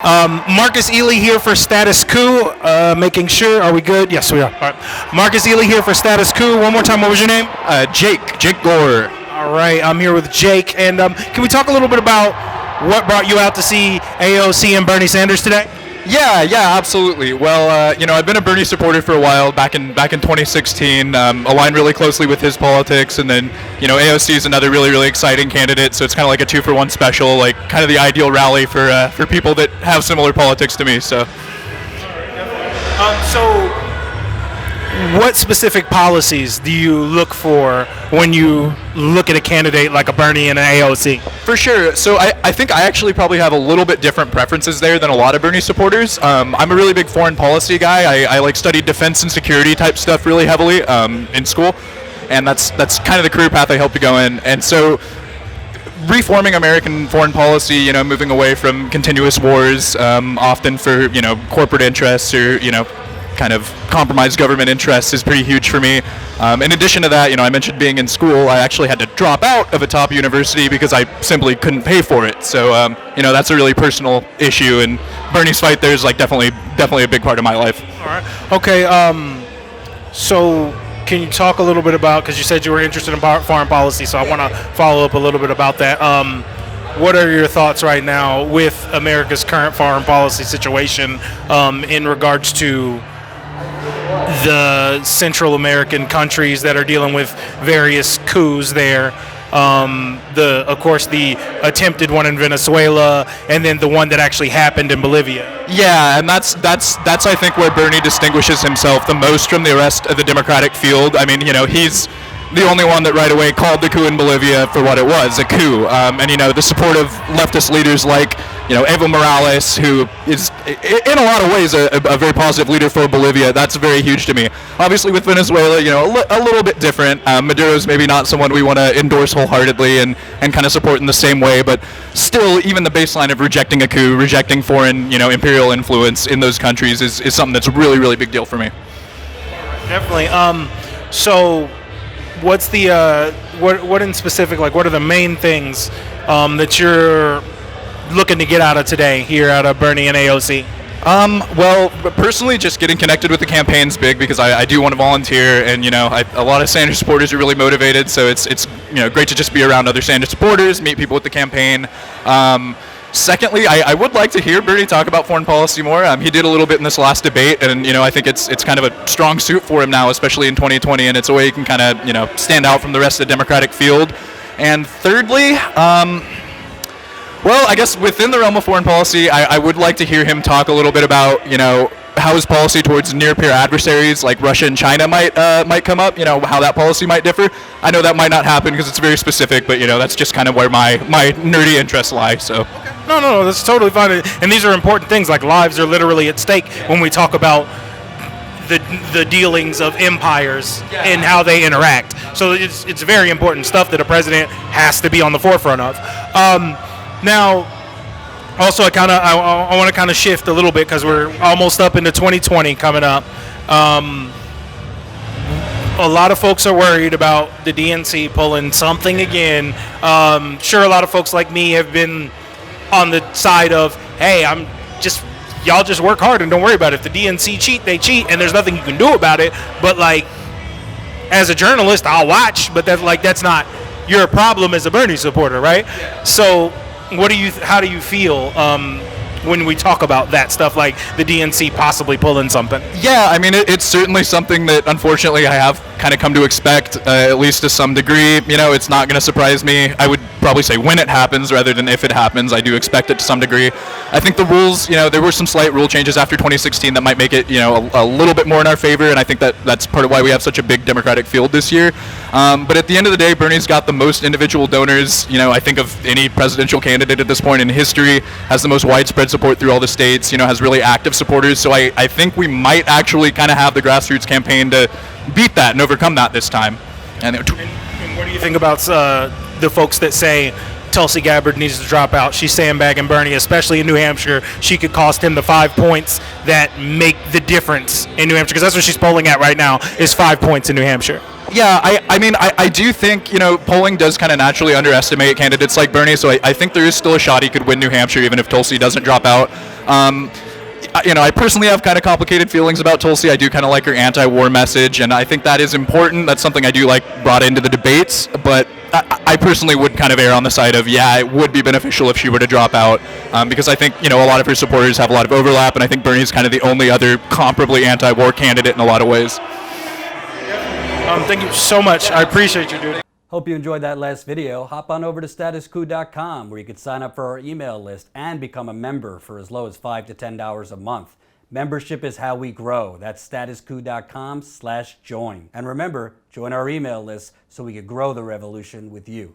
Marcus Ely here for Status Coup. Making sure, are we good? Yes, we are. All right. Marcus Ely here for Status Coup. One more time, what was your name? Jake Gore. All right, I'm here with Jake. And can we talk a little bit about what brought you out to see AOC and Bernie Sanders today? Yeah, absolutely. Well, I've been a Bernie supporter for a while. Back in 2016, aligned really closely with his politics, and then AOC is another really exciting candidate. So it's kind of like a 2-for-1 special, like kind of the ideal rally for people that have similar politics to me. So, what specific policies do you look for when you look at a candidate like a Bernie and an AOC? For sure. So I think I actually probably have a little bit different preferences there than a lot of Bernie supporters. I'm a really big foreign policy guy. I studied defense and security type stuff really heavily in school, and that's kind of the career path I hope to go in. And so reforming American foreign policy, moving away from continuous wars, often for corporate interests or kind of compromised government interests is pretty huge for me. In addition to that, I mentioned being in school. I actually had to drop out of a top university because I simply couldn't pay for it. So, that's a really personal issue, and Bernie's fight there is like definitely a big part of my life. All right. Okay. So can you talk a little bit about, because you said you were interested in foreign policy, so I want to follow up a little bit about that. What are your thoughts right now with America's current foreign policy situation in regards to the Central American countries that are dealing with various coups there? Of course, the attempted one in Venezuela, and then the one that actually happened in Bolivia. Yeah, and that's I think where Bernie distinguishes himself the most from the rest of the Democratic field. I mean, he's the only one that right away called the coup in Bolivia for what it was, a coup. And the support of leftist leaders like Evo Morales, who is in a lot of ways a very positive leader for Bolivia. That's very huge to me. Obviously with Venezuela, a little bit different. Maduro's maybe not someone we want to endorse wholeheartedly and kind of support in the same way, but still, even the baseline of rejecting a coup, rejecting foreign imperial influence in those countries is something that's a really big deal for me. Definitely. So what's the what in specific, like what are the main things that you're looking to get out of today here out of Bernie and AOC? Well, personally, just getting connected with the campaign's big because I do want to volunteer, and a lot of Sanders supporters are really motivated, so it's great to just be around other Sanders supporters, meet people with the campaign. Secondly, I would like to hear Bernie talk about foreign policy more. He did a little bit in this last debate, and I think it's kind of a strong suit for him now, especially in 2020, and it's a way he can kind of stand out from the rest of the Democratic field. And thirdly, well, I guess within the realm of foreign policy, I would like to hear him talk a little bit about how his policy towards near-peer adversaries like Russia and China might come up. How that policy might differ. I know that might not happen because it's very specific, but that's just kind of where my nerdy interests lie. So. No, that's totally fine. And these are important things. Like lives are literally at stake when we talk about the dealings of empires and how they interact. So it's very important stuff that a president has to be on the forefront of. Now, also, I want to kind of shift a little bit because we're almost up into 2020 coming up. A lot of folks are worried about the DNC pulling something again. Sure, a lot of folks like me have been on the side of, hey, y'all just work hard and don't worry about it. If the DNC cheat, they cheat, and there's nothing you can do about it. But like, as a journalist, I'll watch, but that's not your problem as a Bernie supporter, right? Yeah. So, how do you feel when we talk about that stuff, like the DNC possibly pulling something? Yeah, I mean, it's certainly something that unfortunately I have kind of come to expect, at least to some degree. It's not going to surprise me. I would probably say when it happens rather than if it happens. I do expect it to some degree. I think the rules, there were some slight rule changes after 2016 that might make it, a little bit more in our favor, and I think that's part of why we have such a big Democratic field this year. But at the end of the day, Bernie's got the most individual donors, I think of any presidential candidate at this point in history, has the most widespread support through all the states, has really active supporters. So I think we might actually kind of have the Grassroots campaign to beat that and overcome that this time. And what do you think about the folks that say Tulsi Gabbard needs to drop out? She's sandbagging Bernie, especially in New Hampshire. She could cost him the 5 points that make the difference in New Hampshire, because that's what she's polling at right now, is 5 points in New Hampshire. Yeah, I do think, polling does kind of naturally underestimate candidates like Bernie, so I think there is still a shot he could win New Hampshire even if Tulsi doesn't drop out. I personally have kind of complicated feelings about Tulsi. I do kind of like her anti-war message, and I think that is important. That's something I do like brought into the debates, but I personally would kind of err on the side of, yeah, it would be beneficial if she were to drop out, because I think, a lot of her supporters have a lot of overlap, and I think Bernie's kind of the only other comparably anti-war candidate in a lot of ways. Thank you so much. I appreciate you, dude. Hope you enjoyed that last video. Hop on over to statuscoup.com where you can sign up for our email list and become a member for as low as $5 to $10 a month. Membership is how we grow. That's statuscoup.com/join. And remember, join our email list so we can grow the revolution with you.